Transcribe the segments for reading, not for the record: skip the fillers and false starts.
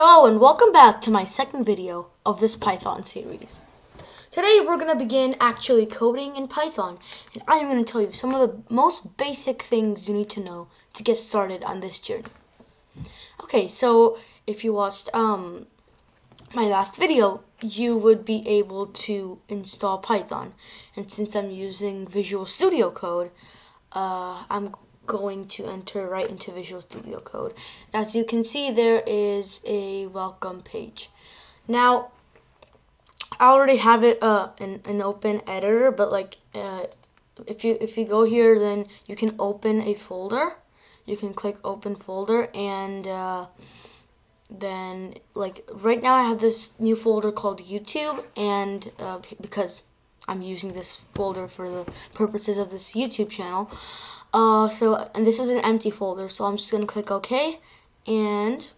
Hello and welcome back to my second video of this Python series. Today we're going to begin actually coding in Python, and I'm going to tell you some of the most basic things you need to know to get started on this journey. Okay, so if you watched my last video, you would be able to install Python, and since I'm using Visual Studio Code, I'm going to enter right into Visual Studio Code. As you can see, there is a welcome page. Now, I already have it an open editor, but if you go here, then you can open a folder. You can click open folder, and then right now I have this new folder called YouTube, and because I'm using this folder for the purposes of this YouTube channel. And this is an empty folder, so I'm just gonna click OK, and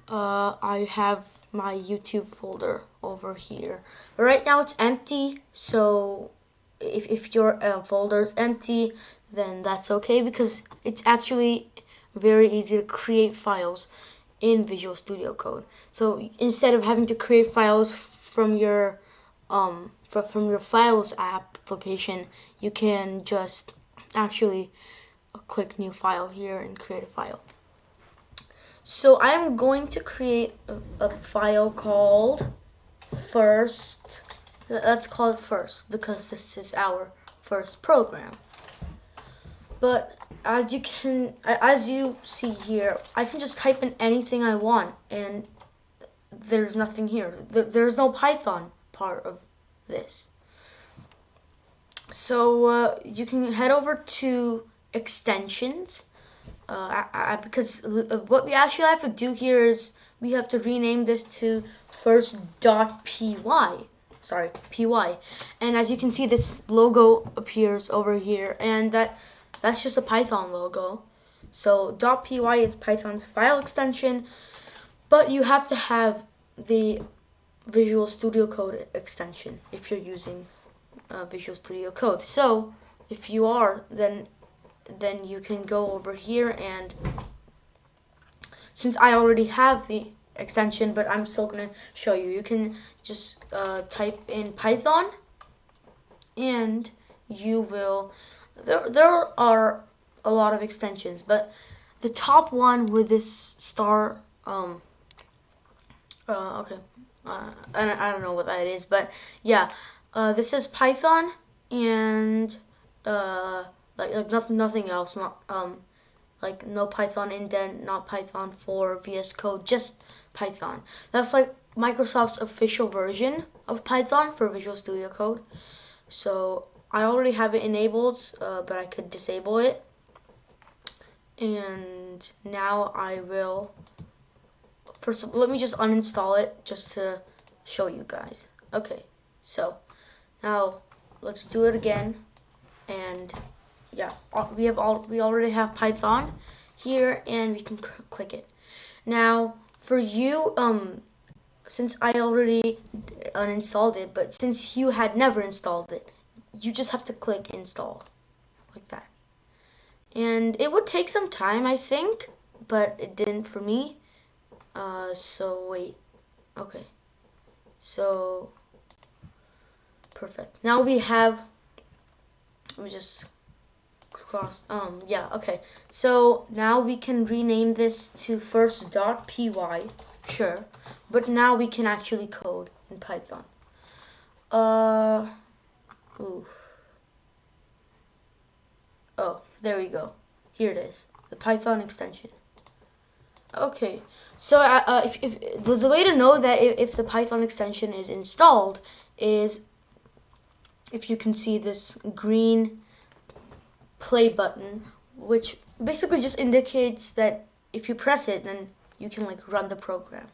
I have my YouTube folder over here. But right now it's empty, so if your folder is empty, then that's okay, because it's actually very easy to create files in Visual Studio Code. So instead of having to create files from your Files application, you can just actually click new file here and create a file. So I'm going to create a file called first. Let's call it first because this is our first program. But as you see here, I can just type in anything I want, and there's nothing here. There's no Python part of this. So you can head over to extensions, because what we actually have to do here is we have to rename this to first.py. Sorry, py. And as you can see, this logo appears over here, and that's just a Python logo. So .py is Python's file extension, but you have to have the Visual Studio Code extension if you're using Visual Studio Code. So if you are, then you can go over here, and since I already have the extension, but I'm still gonna show you, you can just type in Python, and you will. There are a lot of extensions, but the top one with this star. Okay. I don't know what that is, but yeah, this is Python, and nothing else. Not like no Python indent, not Python for VS Code, just Python. That's like Microsoft's official version of Python for Visual Studio Code. So I already have it enabled, but I could disable it. And now I will. First, let me just uninstall it just to show you guys. Okay, so now let's do it again, and yeah, we already have Python here, and we can click it. Now for you, since I already uninstalled it, but since you had never installed it, you just have to click install like that, and it would take some time, I think, but it didn't for me. So wait, okay, so perfect. Now we have, let me just cross, yeah, okay. So now we can rename this to first.py, sure, but now we can actually code in Python. Ooh. Oh, there we go. Here it is, the Python extension. Okay, so if the way to know that if the Python extension is installed is if you can see this green play button, which basically just indicates that if you press it, then you can run the program.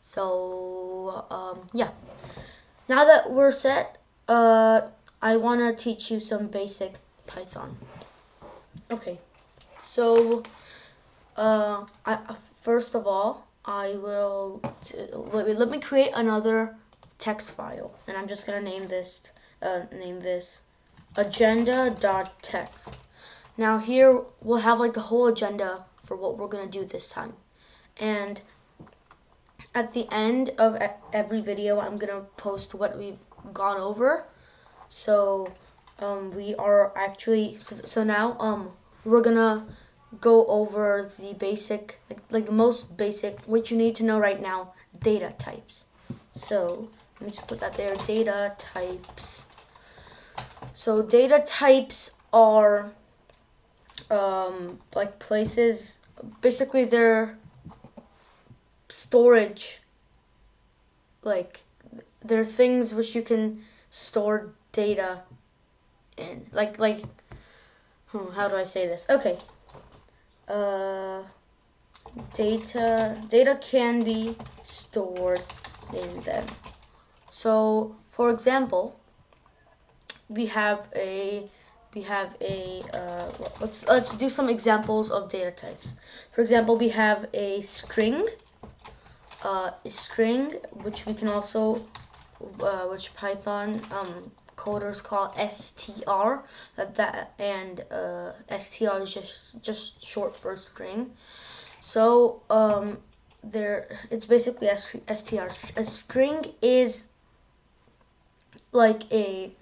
So yeah, now that we're set, I want to teach you some basic Python. Okay, so first of all, I will let me create another text file, and I'm just gonna name this agenda.txt. Now here we'll have the whole agenda for what we're gonna do this time, and at the end of every video, I'm gonna post what we've gone over. So we are actually so now we're gonna go over the basic, like the most basic, what you need to know right now, data types. So let me just put that there, data types. So data types are like places, basically they're storage, like they're things which you can store data in, like how do I say this? Okay, data can be stored in them. So for example, we have a let's do some examples of data types. For example, we have a string, which we can also which Python coders call str, and str is just short for string. So it's basically str. A string is like a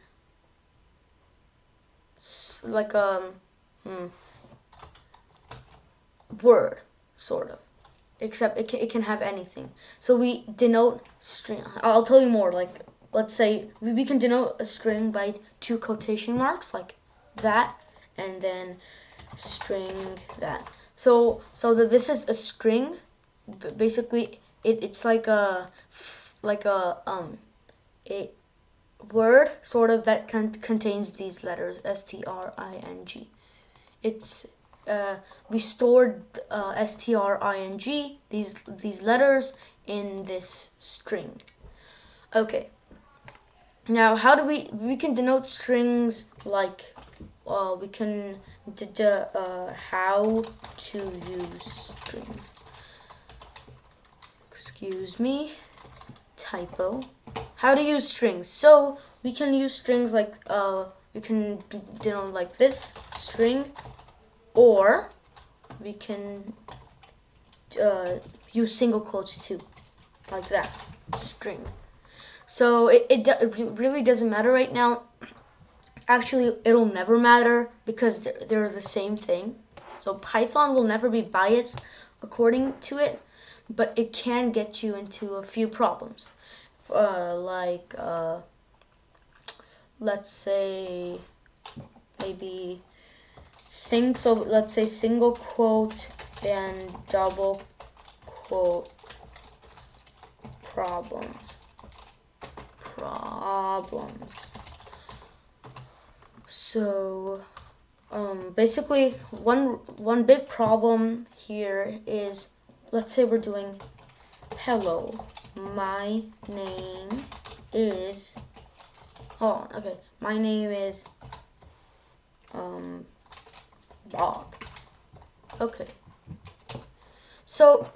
word, sort of, except it can have anything. So we denote string. I'll tell you more. Like, let's say we can denote a string by 2 quotation marks, like that, and then string that. So this is a string. Basically, it's like a a word, sort of, that contains these letters, string. It's we stored string, these letters, in this string. Okay. Now, how do we can denote strings, like we can how to use strings. Excuse me, typo. How to use strings. So we can use strings like we can denote like this string, or we can use single quotes too, like that, string. So it really doesn't matter right now. Actually, it'll never matter because they're the same thing. So Python will never be biased according to it, but it can get you into a few problems. Let's say maybe so let's say single quote and double quote problems. So basically one big problem here is, let's say we're doing hello, my name is my name is Bob. Okay. So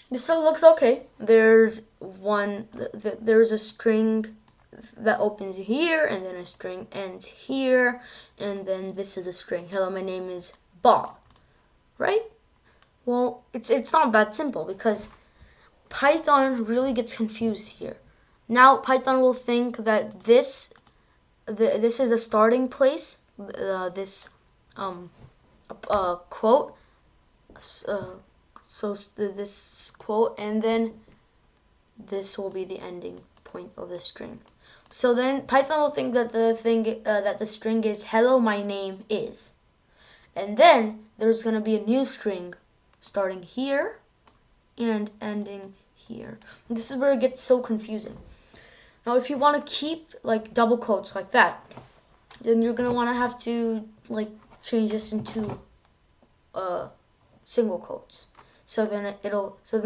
this looks okay. There's there's a string that opens here, and then a string ends here, and then this is the string. Hello, my name is Bob. Right? Well, it's not that simple, because Python really gets confused here. Now Python will think that this is a starting place, this quote, so this quote, and then this will be the ending point of the string. So then Python will think that the string is hello, my name is, and then there's gonna be a new string starting here and ending here. And this is where it gets so confusing. Now, if you want to keep like double quotes like that, then you're gonna want to have to like change this into single quotes. So then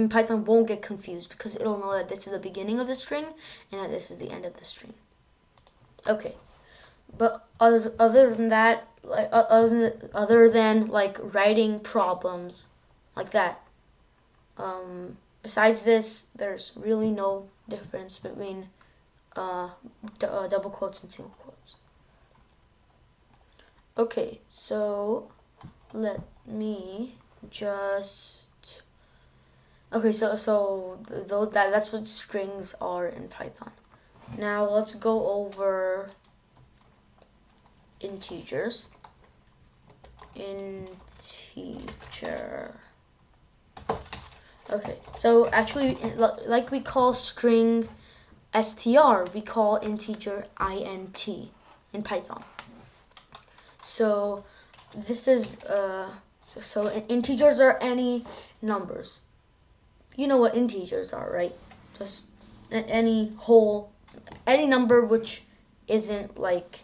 Python won't get confused, because it'll know that this is the beginning of the string and that this is the end of the string. Okay, but other than that, like other than like writing problems like that, besides this, there's really no difference between double quotes and single quotes. Okay, so let me just Okay, that's what strings are in Python. Now let's go over integers. Integer. Okay, so actually, like we call string str, we call integer int in Python. So this is so integers are any numbers. You know what integers are, right? Just any number which isn't like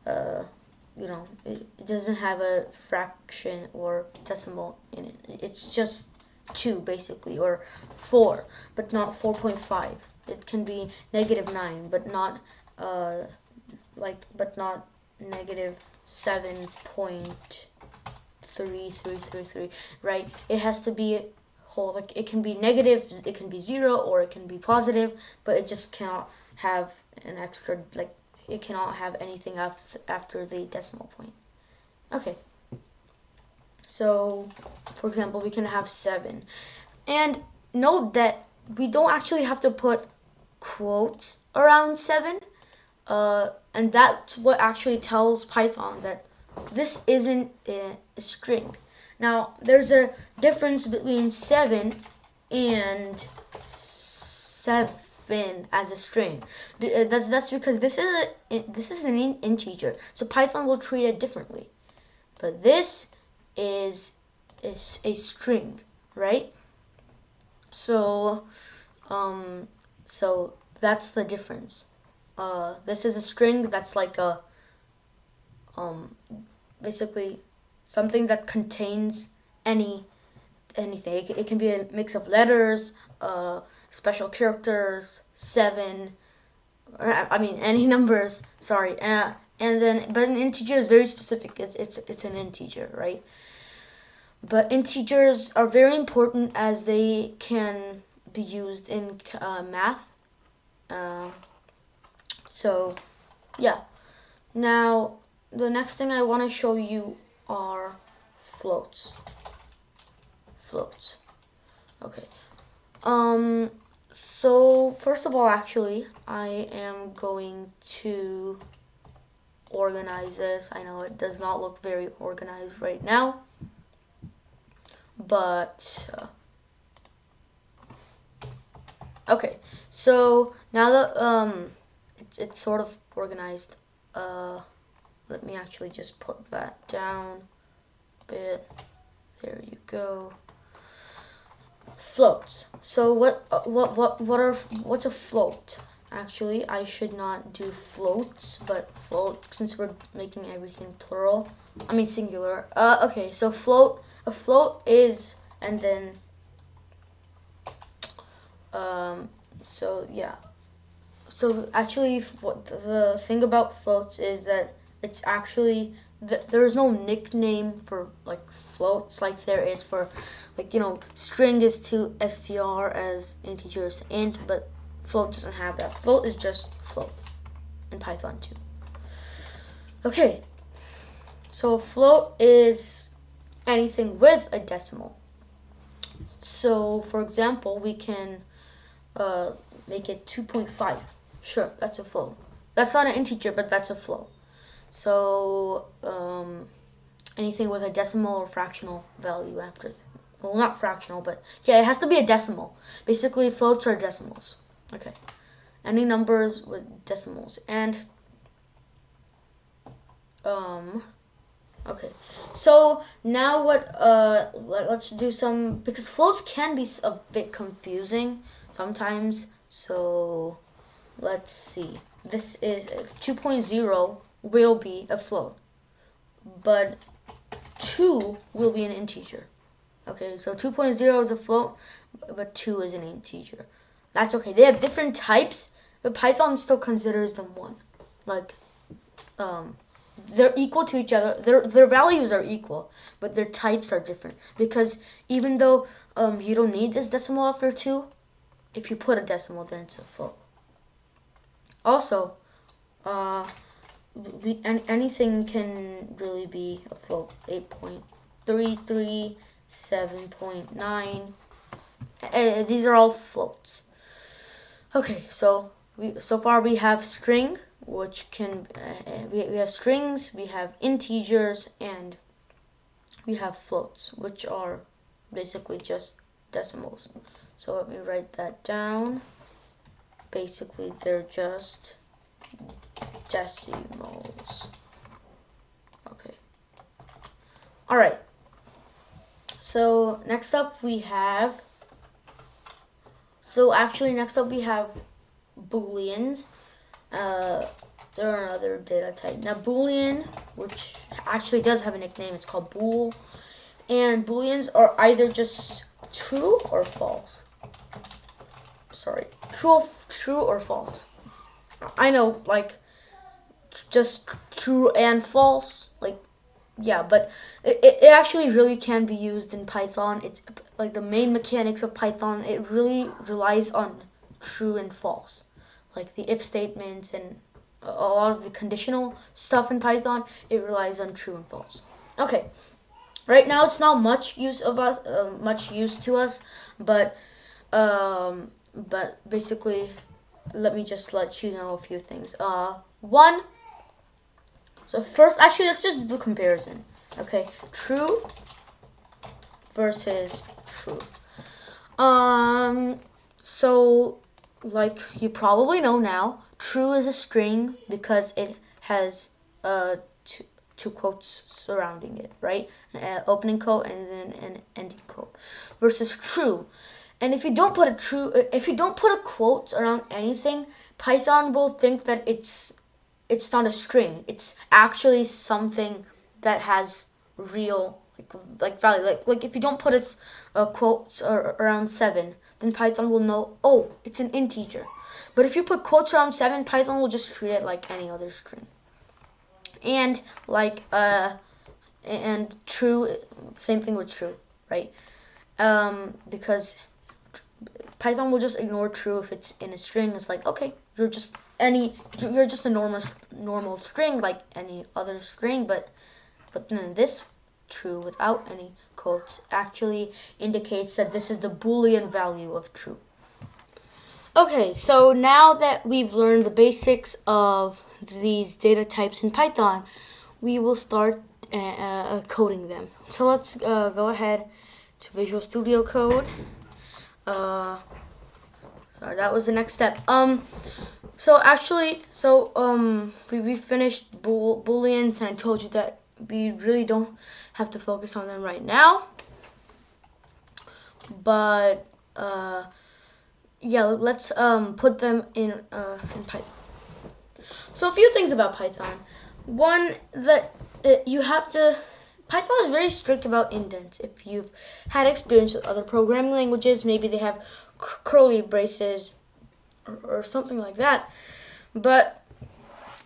it doesn't have a fraction or decimal in it. It's just 2 basically, or 4, but not 4.5. It can be -9, but not negative 7.3333, right? It has to be whole. Like it can be negative, it can be 0, or it can be positive, but it just cannot have an extra, like it cannot have anything after the decimal point. Okay. So, for example, we can have 7. And note that we don't actually have to put quotes around 7. And that's what actually tells Python that this isn't a string. Now, there's a difference between 7 and 7 as a string. That's because this is an integer, so Python will treat it differently. But this is a string, right? So that's the difference. This is a string that's like a basically something that contains anything. It can be a mix of letters, special characters, 7. I mean any numbers. Sorry. But an integer is very specific. It's an integer, right? But integers are very important as they can be used in math. So, yeah. Now, the next thing I want to show you are floats. Floats. Okay. So, first of all, actually, I am going to organize this. I know it does not look very organized right now, but okay. So now that it's sort of organized, let me actually just put that down a bit. There you go. Floats. So what's a float? Actually, I should not do floats, but float, since we're making everything plural. I mean singular. Okay, so float. A float is, and then so yeah. So actually, what the thing about floats is that it's actually there is no nickname for like floats like there is for like string is to str as integers to int, but float doesn't have that. Float is just float in Python too. Okay, so float is anything with a decimal. So for example, we can make it 2.5. Sure, that's a float. That's not an integer, but that's a float. So anything with a decimal or fractional value after. Well, not fractional, but yeah, it has to be a decimal. Basically, floats are decimals. Okay. Any numbers with decimals. And okay. So now let's do some, because floats can be a bit confusing sometimes. So let's see. This is 2.0 will be a float, but 2 will be an integer. Okay, so 2.0 is a float, but 2 is an integer. That's okay. They have different types, but Python still considers them one. Like, they're equal to each other. Their values are equal, but their types are different. Because even though you don't need this decimal after 2, if you put a decimal, then it's a float. Also, anything can really be a float. 8.33, 7.9, These are all floats. Okay, so so far we have string, which can we have strings, we have integers, and we have floats, which are basically just decimals. So let me write that down. Basically, they're just decimals. Okay. All right. So next up we have. Next up we have booleans. They're another data type. Now, boolean, which actually does have a nickname, it's called bool. And booleans are either just true or false. Sorry, true or false. I know, like, just true and false, like, yeah, but it actually really can be used in Python. It's like the main mechanics of Python. It really relies on true and false, like the if statements and a lot of the conditional stuff in Python. It relies on true and false. Okay, right now it's not much use to us, but basically, let me just let you know a few things. One. So first, actually, let's just do the comparison. Okay, true versus true. So like you probably know now, true is a string because it has two quotes surrounding it, right? An opening quote and then an ending quote. Versus true, and if you don't put a quote around anything, Python will think that it's not a string. It's actually something that has real like value. Like if you don't put a quotes around 7, then Python will know, oh, it's an integer. But if you put quotes around 7, Python will just treat it like any other string. And and true, same thing with true, right? Because Python will just ignore true if it's in a string. It's like, okay, you're just a normal string like any other string, but then this true without any quotes actually indicates that this is the Boolean value of true. Okay, so now that we've learned the basics of these data types in Python, we will start coding them. So let's go ahead to Visual Studio Code. Sorry, that was the next step. We finished booleans, and I told you that we really don't have to focus on them right now. But yeah, let's put them in Python. So a few things about Python. One, that Python is very strict about indents. If you've had experience with other programming languages, maybe they have curly braces or something like that. But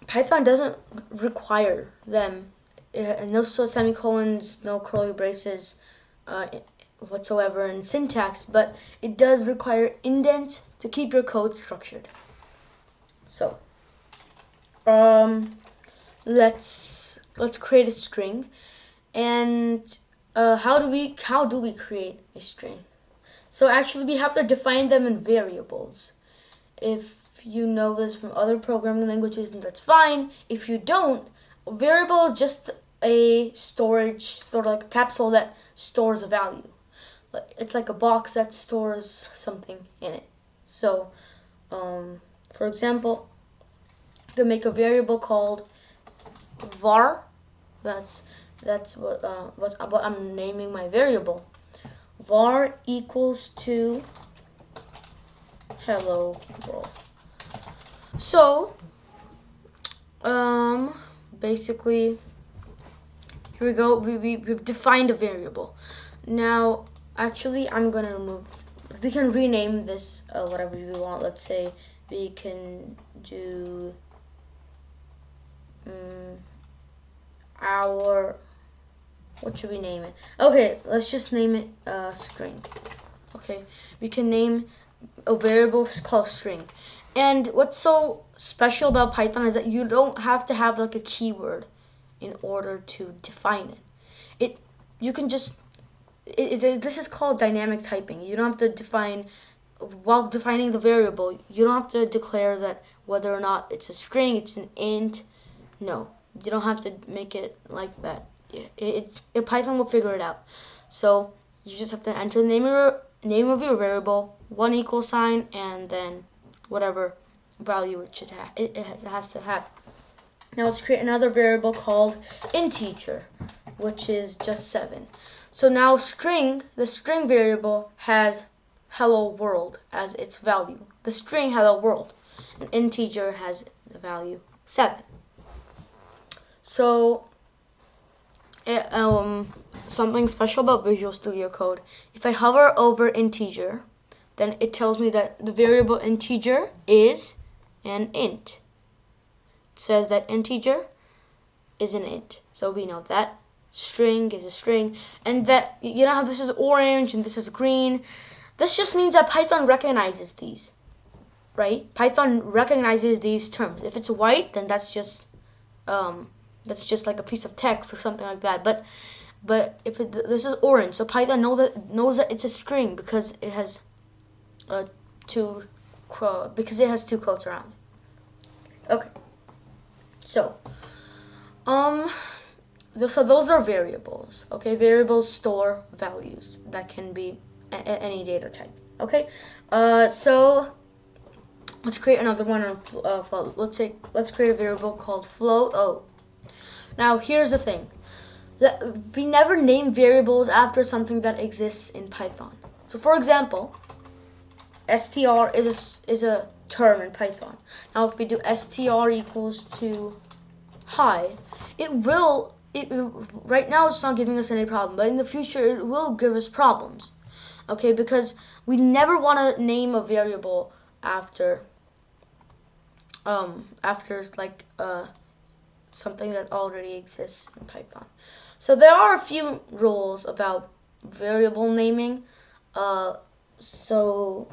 Python doesn't require them. No semicolons, no curly braces whatsoever in syntax, but it does require indents to keep your code structured. So, let's create a string. And how do we create a string? So actually, we have to define them in variables. If you know this from other programming languages, then that's fine. If you don't, a variable is just a storage, sort of like a capsule that stores a value. It's like a box that stores something in it. So, for example, you can make a variable called var. That's what I'm naming my variable. Var equals to hello world. So, basically, here we go. We've defined a variable. Now, actually, I'm gonna remove. We can rename this whatever we want. Let's say we can do our. What should we name it? Okay, let's just name it string. Okay, we can name a variable called string. And what's so special about Python is that you don't have to have like a keyword in order to define it. You can just this is called dynamic typing. You don't have to define, while defining the variable, you don't have to declare that whether or not it's a string, it's an int. No, you don't have to make it like that. Python will figure it out. So you just have to enter the name of your variable, one equal sign, and then whatever value it has to have. Now let's create another variable called integer, which is just 7. So now the string variable has hello world as its value. The string hello world. An integer has the value 7. So something special about Visual Studio Code. If I hover over integer, then it tells me that the variable integer is an int. It says that integer is an int. So we know that string is a string, and that, you know how this is orange and this is green. This just means that Python recognizes these, right? Python recognizes these terms. If it's white, then that's just like a piece of text or something like that. But if this is orange, so Python knows that it's a string because it has two quotes around it. Okay. So so those are variables. Okay, variables store values that can be any data type. Okay, so let's create another one on float. Let's create a variable called float. Oh, now here's the thing. We never name variables after something that exists in Python. So for example, str is a term in Python. Now if we do str equals to hi, right now it's not giving us any problem, but in the future it will give us problems. Okay, because we never want to name a variable after something that already exists in Python. So there are a few rules about variable naming. Such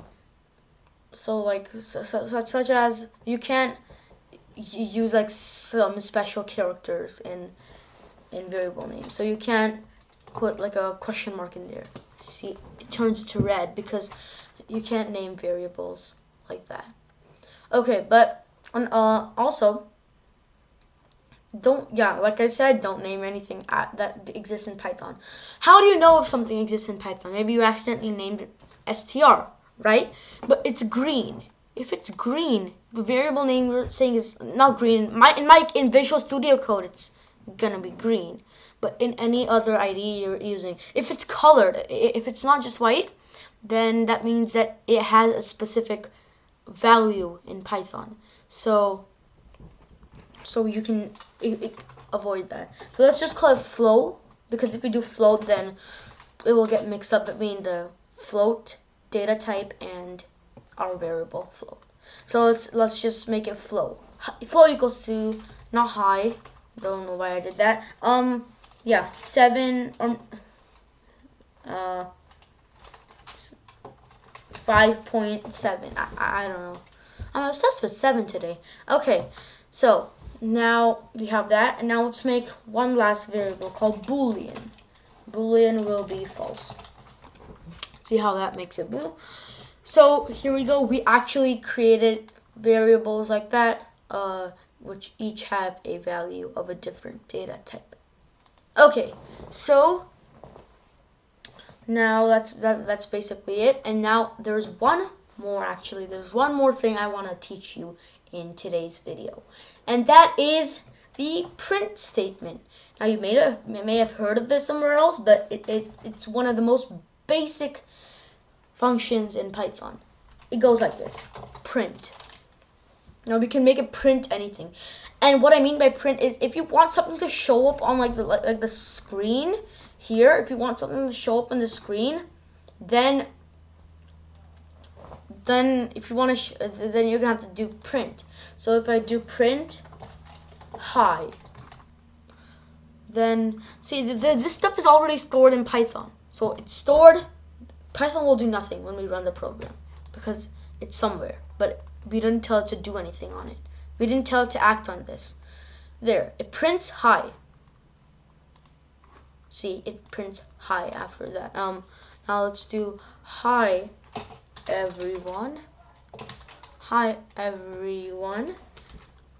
as you can't use like some special characters in variable names. So you can't put like a question mark in there. See, it turns to red because you can't name variables like that. Okay, but also like I said, don't name anything that exists in Python. How do you know if something exists in Python? Maybe you accidentally named it str, right? But it's green. If it's green, the variable name you're saying is not green. In Visual Studio Code, it's gonna be green. But in any other IDE you're using, if it's colored, if it's not just white, then that means that it has a specific value in Python. So you can avoid that. So let's just call it float, because if we do float, then it will get mixed up between the float data type and our variable float. So let's just make it float. Float equals to, not high. Don't know why I did that. 7 5.7. I don't know. I'm obsessed with 7 today. Okay, so now we have that, and now let's make one last variable called Boolean. Boolean will be false. See how that makes it blue? So here we go. We actually created variables like that, which each have a value of a different data type. Okay, so now that's basically it. And now there's one more thing I want to teach you in today's video, and that is the print statement. Now you may have heard of this somewhere else, but it's one of the most basic functions in Python. It goes like this: print. Now we can make it print anything, and what I mean by print is if you want something to show up on like the screen here, if you want something to show up on the screen, then if you want to, then you're gonna have to do print. So if I do print hi, then see this stuff is already stored in Python. So it's stored. Python will do nothing when we run the program because it's somewhere, but we didn't tell it to do anything on it. We didn't tell it to act on this. There, it prints hi. See, it prints hi after that. Now let's do hi everyone. Hi everyone.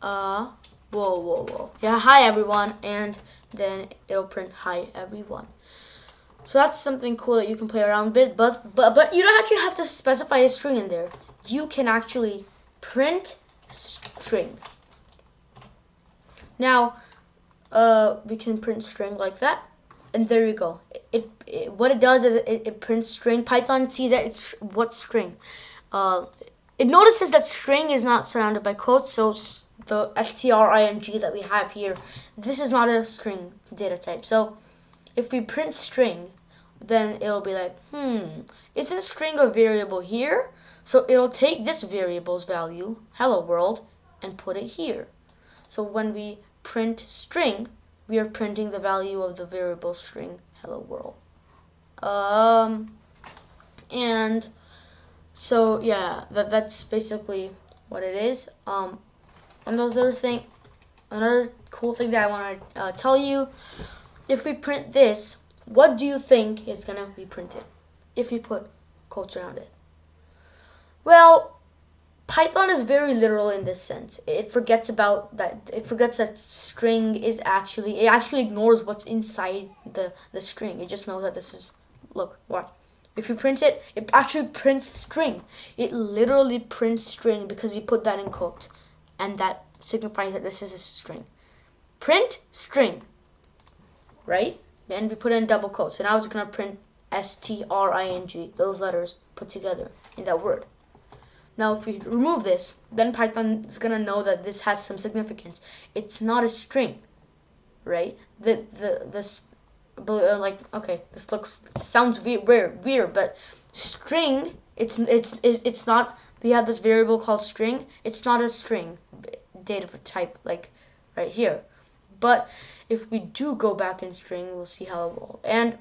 Whoa. Yeah, hi everyone, and then it'll print hi everyone. So that's something cool that you can play around with, but you don't actually have to specify a string in there. You can actually print string. Now, we can print string like that, and there you go. What it does is it prints string. Python sees that it's what string. It notices that string is not surrounded by quotes, so the string that we have here, this is not a string data type. So if we print string, then it'll be like, isn't string a variable here? So it'll take this variable's value, hello world, and put it here. So when we print string, we are printing the value of the variable string hello world. And so yeah, that's basically what it is. Another cool thing that I want to tell you, if we print this, what do you think is gonna be printed if we put quotes around it? Well, Python is very literal in this sense. It forgets that string is actually, it actually ignores what's inside the string. It just knows that this is, look, what? If you print it, it actually prints string. It literally prints string because you put that in quotes, and that signifies that this is a string. Print string, right? And we put it in double quotes. So now it's gonna print string, those letters put together in that word. Now if we remove this, then Python is gonna know that this has some significance. It's not a string, right? Like, okay, this sounds weird, but string, it's not. We have this variable called string. It's not a string data type like right here. But if we do go back in string, we'll see how it will. And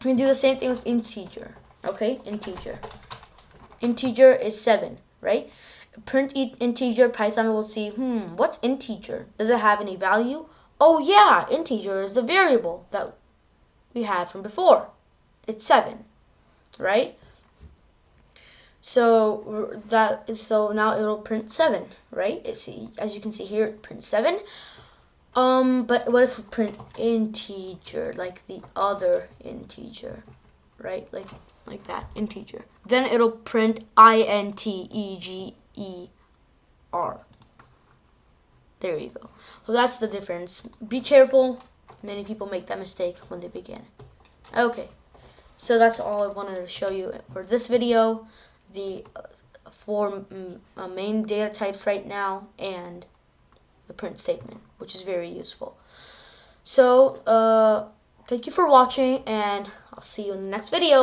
we do the same thing with integer. Okay, integer. Integer is 7, right? Print integer, Python will see, what's integer? Does it have any value? Oh yeah, integer is the variable that we had from before. It's 7, right? So now it'll print 7, right? As you can see here, it prints 7. But what if we print integer, like the other integer, right? Like that, integer. Then it'll print integer. There you go. So that's the difference. Be careful. Many people make that mistake when they begin. Okay, so that's all I wanted to show you for this video. The 4 main data types right now, and the print statement, which is very useful. So, thank you for watching, and I'll see you in the next video.